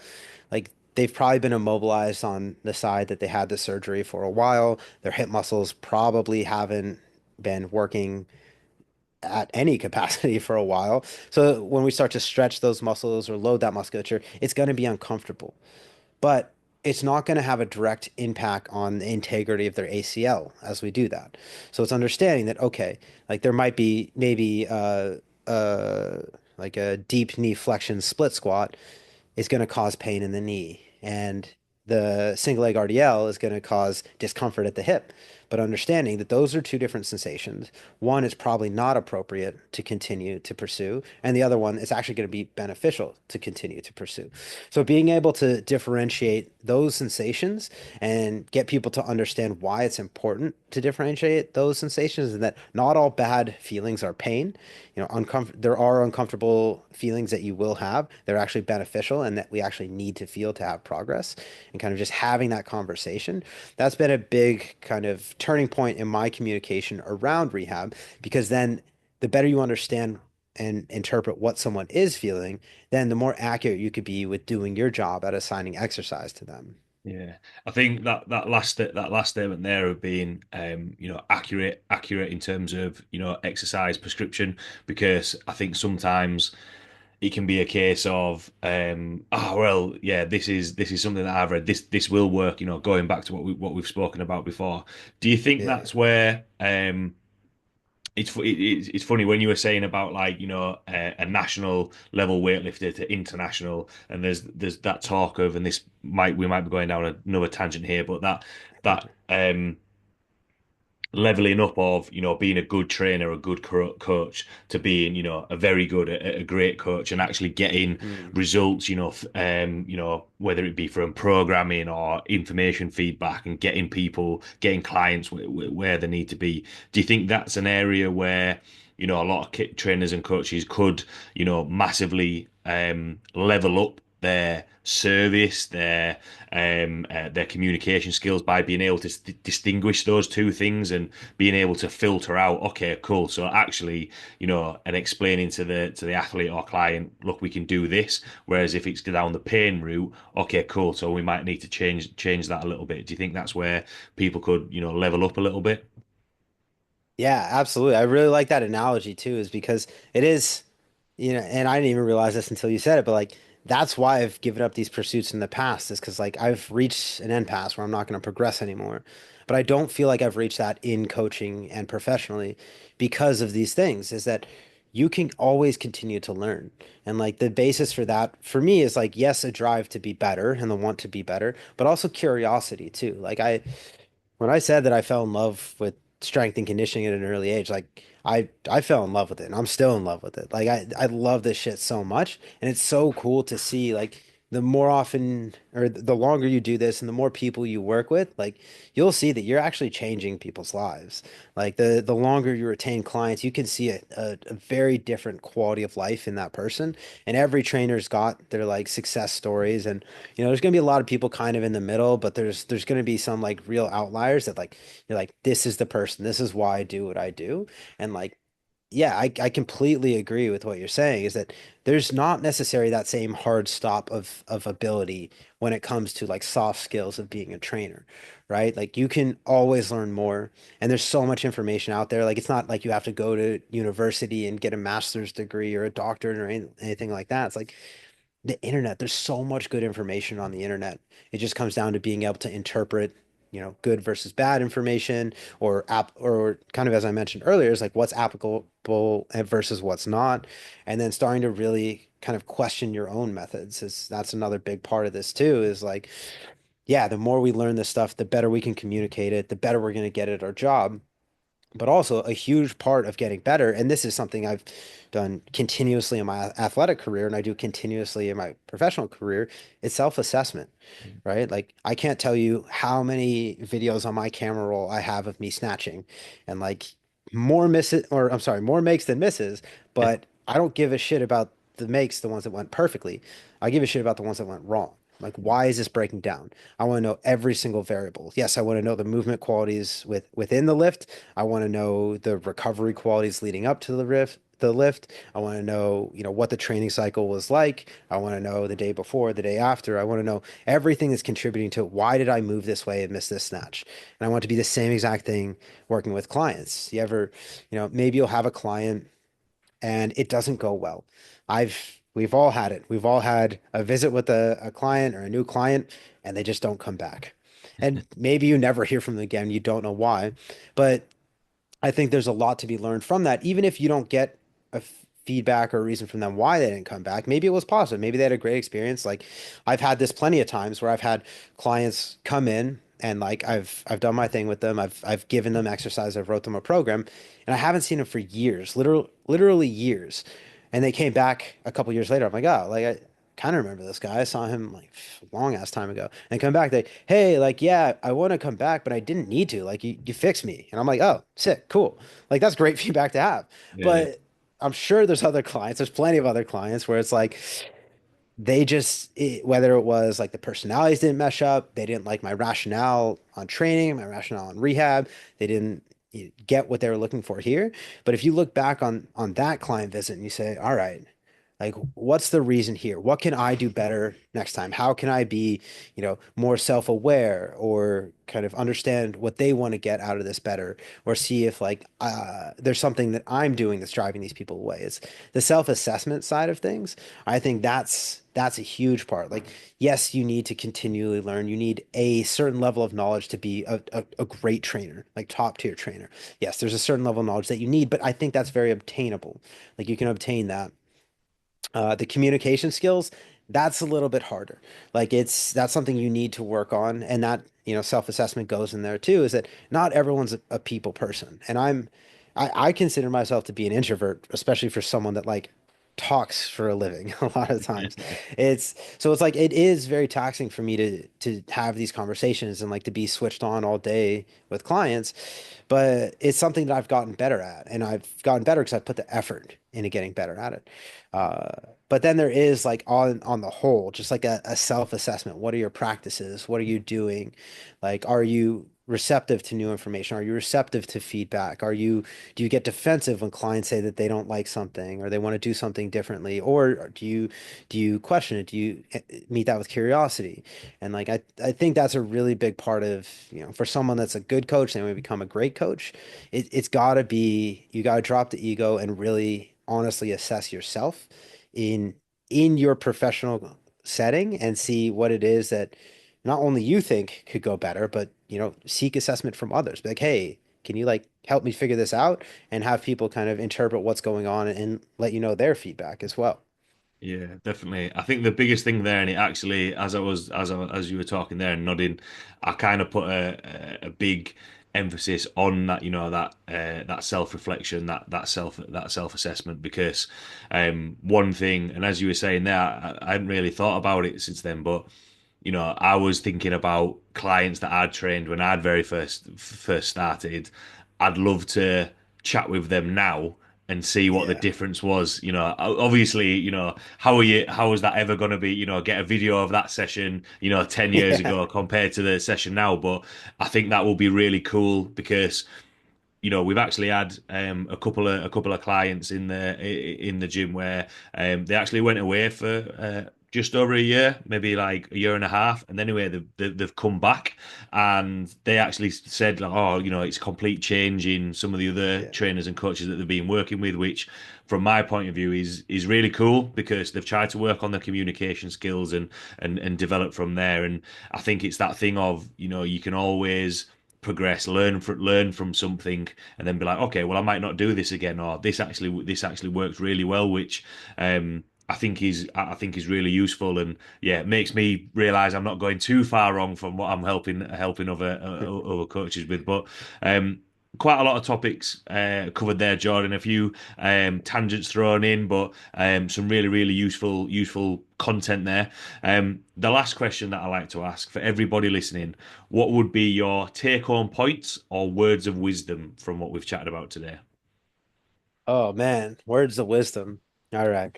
like they've probably been immobilized on the side that they had the surgery for a while. Their hip muscles probably haven't been working at any capacity for a while. So when we start to stretch those muscles or load that musculature, it's going to be uncomfortable. But it's not going to have a direct impact on the integrity of their ACL as we do that. So it's understanding that, okay, like there might be maybe like a deep knee flexion split squat is going to cause pain in the knee, and the single leg RDL is going to cause discomfort at the hip. But understanding that those are two different sensations. One is probably not appropriate to continue to pursue, and the other one is actually going to be beneficial to continue to pursue. So being able to differentiate those sensations and get people to understand why it's important to differentiate those sensations, and that not all bad feelings are pain. There are uncomfortable feelings that you will have. They're actually beneficial and that we actually need to feel to have progress, and kind of just having that conversation. That's been a big kind of turning point in my communication around rehab, because then the better you understand and interpret what someone is feeling, then the more accurate you could be with doing your job at assigning exercise to them. Yeah, I think that last statement there of being accurate in terms of exercise prescription, because I think sometimes it can be a case of well, yeah, this is something that I've read, this will work, going back to what we've spoken about before. Do you think Yeah. that's where it's funny when you were saying about, like, a national level weightlifter to international, and there's that talk of, and we might be going down another tangent here, but that leveling up of being a good trainer, a good coach, to being a very good, a great coach, and actually getting Mm. results, whether it be from programming or information feedback, and getting clients where they need to be. Do you think that's an area where a lot of trainers and coaches could massively level up their service, their communication skills, by being able to distinguish those two things, and being able to filter out, okay, cool, so actually, and explaining to the athlete or client, look, we can do this. Whereas if it's down the pain route, okay, cool, so we might need to change that a little bit. Do you think that's where people could level up a little bit? Yeah, absolutely. I really like that analogy too, is because it is, and I didn't even realize this until you said it, but like that's why I've given up these pursuits in the past, is because like I've reached an impasse where I'm not going to progress anymore. But I don't feel like I've reached that in coaching and professionally because of these things, is that you can always continue to learn. And like the basis for that for me is like, yes, a drive to be better and the want to be better, but also curiosity too. Like when I said that I fell in love with strength and conditioning at an early age, like I fell in love with it and I'm still in love with it. Like I love this shit so much, and it's so cool to see like the more often or the longer you do this and the more people you work with, like you'll see that you're actually changing people's lives. Like the longer you retain clients, you can see a very different quality of life in that person. And every trainer's got their like success stories, and there's gonna be a lot of people kind of in the middle, but there's gonna be some like real outliers that like you're like, this is the person, this is why I do what I do. And like yeah, I completely agree with what you're saying is that there's not necessarily that same hard stop of ability when it comes to like soft skills of being a trainer, right? Like you can always learn more and there's so much information out there. Like it's not like you have to go to university and get a master's degree or a doctorate or anything like that. It's like the internet, there's so much good information on the internet. It just comes down to being able to interpret, good versus bad information or kind of as I mentioned earlier, is like what's applicable versus what's not. And then starting to really kind of question your own methods is that's another big part of this too, is like, yeah, the more we learn this stuff, the better we can communicate it, the better we're going to get at our job. But also a huge part of getting better, and this is something I've done continuously in my athletic career and I do continuously in my professional career, it's self-assessment, right? Like I can't tell you how many videos on my camera roll I have of me snatching and like more misses, or I'm sorry, more makes than misses, but I don't give a shit about the makes, the ones that went perfectly. I give a shit about the ones that went wrong. Like, why is this breaking down? I want to know every single variable. Yes, I want to know the movement qualities within the lift. I want to know the recovery qualities leading up to the lift. I want to know, what the training cycle was like. I want to know the day before, the day after. I want to know everything that's contributing to why did I move this way and miss this snatch. And I want it to be the same exact thing working with clients. You ever, maybe you'll have a client and it doesn't go well. We've all had it. We've all had a visit with a client or a new client and they just don't come back. And maybe you never hear from them again. You don't know why. But I think there's a lot to be learned from that. Even if you don't get a feedback or a reason from them why they didn't come back, maybe it was positive. Maybe they had a great experience. Like I've had this plenty of times where I've had clients come in and like I've done my thing with them. I've given them exercise. I've wrote them a program, and I haven't seen them for years, literally years. And they came back a couple years later. I'm like, oh, like I kind of remember this guy. I saw him like long ass time ago. And come back, they, hey, like, yeah, I want to come back, but I didn't need to. Like, you fixed me. And I'm like, oh, sick, cool. Like, that's great feedback to have. Yeah, But I'm sure there's other clients, there's plenty of other clients where it's like, whether it was like the personalities didn't mesh up, they didn't like my rationale on training, my rationale on rehab, they didn't get what they were looking for here. But if you look back on that client visit and you say, all right, like what's the reason here? What can I do better next time? How can I be, more self-aware or kind of understand what they want to get out of this better, or see if like there's something that I'm doing that's driving these people away. It's the self-assessment side of things. I think that's a huge part. Like, yes, you need to continually learn. You need a certain level of knowledge to be a great trainer, like top tier trainer. Yes, there's a certain level of knowledge that you need, but I think that's very obtainable. Like you can obtain that. The communication skills, that's a little bit harder. Like that's something you need to work on, and that self-assessment goes in there too. Is that not everyone's a people person, and I consider myself to be an introvert, especially for someone that like talks for a living a lot of times. It's like it is very taxing for me to have these conversations and like to be switched on all day with clients, but it's something that I've gotten better at, and I've gotten better because I've put the effort into getting better at it. Uh, but then there is like on the whole, just like a self-assessment. What are your practices? What are you doing? Like, are you receptive to new information? Are you receptive to feedback? Do you get defensive when clients say that they don't like something or they want to do something differently? Or do you question it? Do you meet that with curiosity? And like I think that's a really big part of, for someone that's a good coach, they want to become a great coach. It's gotta be, you gotta drop the ego and really honestly assess yourself in in your professional setting and see what it is that not only you think could go better, but seek assessment from others. Be like, hey, can you like help me figure this out? And have people kind of interpret what's going on and let you know their feedback as well. yeah, definitely. I think the biggest thing there, and it actually, as you were talking there and nodding, I kind of put a big emphasis on that, that self-reflection, that self-assessment, because one thing, and as you were saying there, I hadn't really thought about it since then, but I was thinking about clients that I'd trained when I'd very first started. I'd love to chat with them now and see what the Yeah. difference was. Obviously, how was that ever going to be, get a video of that session, 10 years Yeah. ago compared to the session now. But I think that will be really cool because we've actually had a couple of clients in the gym where they actually went away for just over a year, maybe like a year and a half, and anyway they've come back and they actually said like, oh, it's complete change in some of the other Yeah. trainers and coaches that they've been working with, which from my point of view is really cool because they've tried to work on their communication skills and develop from there. And I think it's that thing of you can always progress, learn from something, and then be like, okay, well, I might not do this again, or this actually works really well, which I think is really useful, and yeah, it makes me realize I'm not going too far wrong from what I'm helping other coaches with, but. Quite a lot of topics covered there, Jordan. A few tangents thrown in, but some really, really useful content there. The last question that I like to ask for everybody listening: what would be your take-home points or words of wisdom from what we've chatted about today? Oh man, words of wisdom. All right.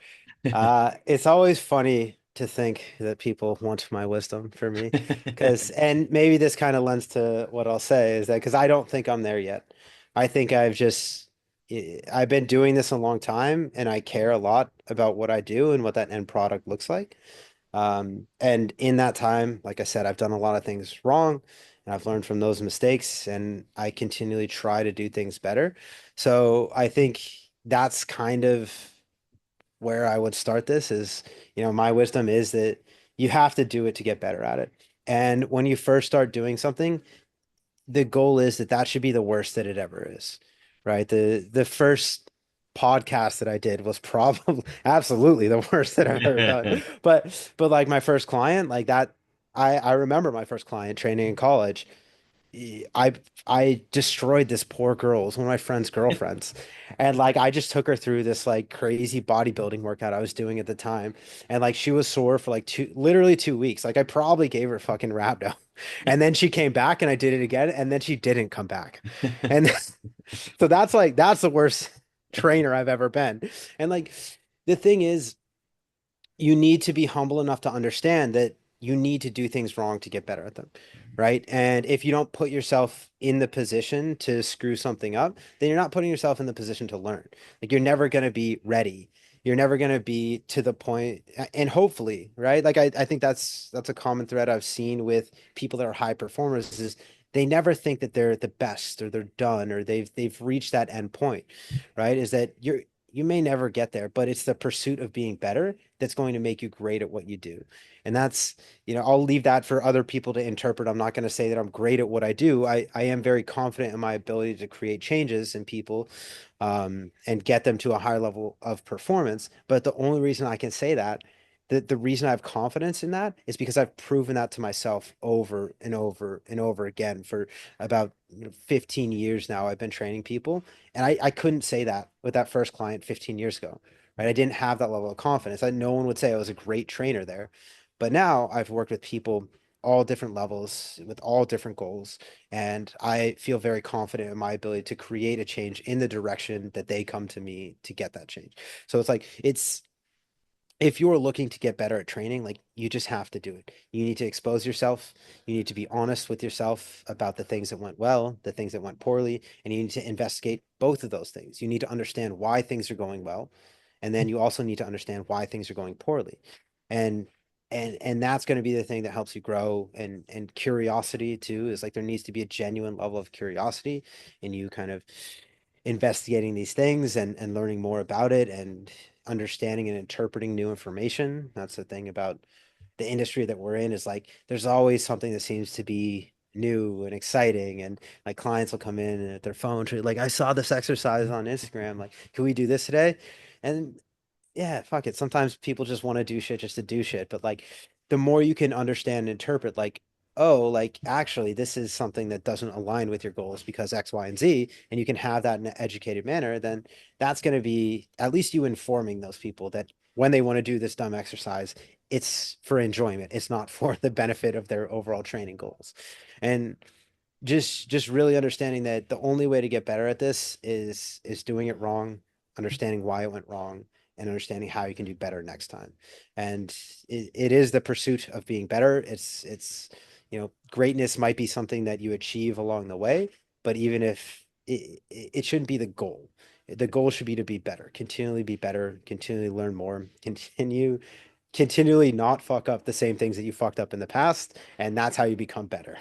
It's always funny to think that people want my wisdom for me. And maybe this kind of lends to what I'll say is that because I don't think I'm there yet. I think I've been doing this a long time and I care a lot about what I do and what that end product looks like. And in that time, like I said, I've done a lot of things wrong and I've learned from those mistakes and I continually try to do things better. So I think that's kind of where I would start this is, my wisdom is that you have to do it to get better at it. And when you first start doing something, the goal is that that should be the worst that it ever is, right? The first podcast that I did was probably absolutely the worst that I've ever done. But like my first client, like that, I remember my first client training in college. I I destroyed this poor girl. It was one of my friend's girlfriends. And like I just took her through this like crazy bodybuilding workout I was doing at the time. And like she was sore for like literally 2 weeks. Like I probably gave her fucking rhabdo. And then she came back and I did it again. And then she didn't come back. And so that's the worst trainer I've ever been. And like the thing is, you need to be humble enough to understand that you need to do things wrong to get better at them, right? And if you don't put yourself in the position to screw something up, then you're not putting yourself in the position to learn. Like you're never going to be ready. You're never going to be to the point, and hopefully, right? Like I think that's a common thread I've seen with people that are high performers is they never think that they're the best or they're done or they've reached that end point, right? Is that you may never get there, but it's the pursuit of being better that's going to make you great at what you do. And that's, I'll leave that for other people to interpret. I'm not going to say that I'm great at what I do. I am very confident in my ability to create changes in people and get them to a higher level of performance. But the only reason I can say that, the reason I have confidence in that is because I've proven that to myself over and over and over again for about 15 years now. I've been training people, and I couldn't say that with that first client 15 years ago, right? I didn't have that level of confidence. No one would say I was a great trainer there. But now I've worked with people all different levels with all different goals. And I feel very confident in my ability to create a change in the direction that they come to me to get that change. So it's like, if you're looking to get better at training, like you just have to do it. You need to expose yourself. You need to be honest with yourself about the things that went well, the things that went poorly, and you need to investigate both of those things. You need to understand why things are going well, and then you also need to understand why things are going poorly. And and that's going to be the thing that helps you grow and curiosity too is like there needs to be a genuine level of curiosity in you kind of investigating these things and learning more about it and understanding and interpreting new information. That's the thing about the industry that we're in is like there's always something that seems to be new and exciting and like clients will come in and at their phone like I saw this exercise on Instagram, like can we do this today? And yeah, fuck it. Sometimes people just want to do shit just to do shit. But like the more you can understand and interpret, like, oh, like actually, this is something that doesn't align with your goals because X, Y, and Z, and you can have that in an educated manner, then that's going to be at least you informing those people that when they want to do this dumb exercise, it's for enjoyment. It's not for the benefit of their overall training goals. And just really understanding that the only way to get better at this is doing it wrong, understanding why it went wrong, and understanding how you can do better next time. And it is the pursuit of being better. It's greatness might be something that you achieve along the way, but even if it shouldn't be the goal. The goal should be better, continually learn more, continually not fuck up the same things that you fucked up in the past, and that's how you become better.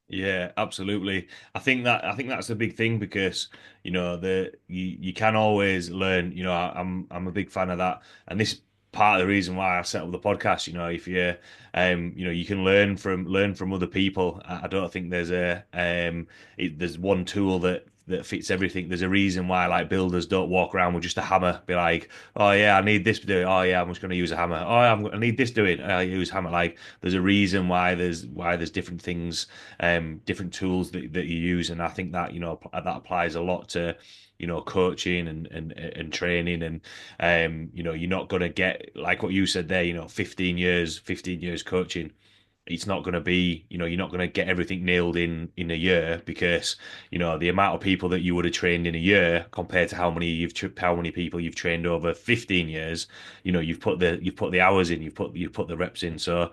Yeah, absolutely. I think that's a big thing because you can always learn. I'm a big fan of that, and this part of the reason why I set up the podcast. If you can learn from other people. I don't think there's one tool that fits everything. There's a reason why like builders don't walk around with just a hammer. Be like, oh yeah, I need this to do it. Oh yeah, I'm just going to use a hammer. Oh, I need this doing. I use hammer. Like there's a reason why there's different things, different tools that you use, and I think that that applies a lot to coaching and training, and you're not going to get like what you said there. 15 years coaching. It's not going to be, you're not going to get everything nailed in a year because the amount of people that you would have trained in a year compared to how many people you've trained over 15 years. You've put the hours in, you've put the reps in. So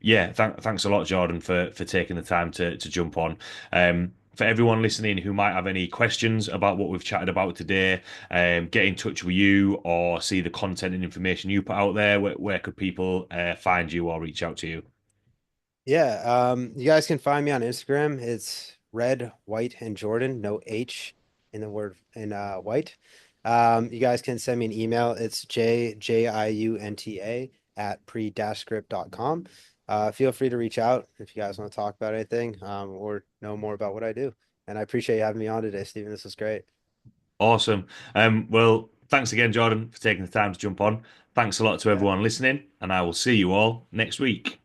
yeah, thanks a lot, Jordan, for taking the time to jump on. For everyone listening who might have any questions about what we've chatted about today, get in touch with you or see the content and information you put out there. Where could people find you or reach out to you? Yeah, you guys can find me on Instagram. It's Red, White, and Jordan, no H in the word in white. You guys can send me an email. It's jiunta at pre-script.com. Feel free to reach out if you guys want to talk about anything, or know more about what I do. And I appreciate you having me on today, Stephen. This was great. Awesome. Well, thanks again, Jordan, for taking the time to jump on. Thanks a lot to Yeah. everyone listening, and I will see you all next week.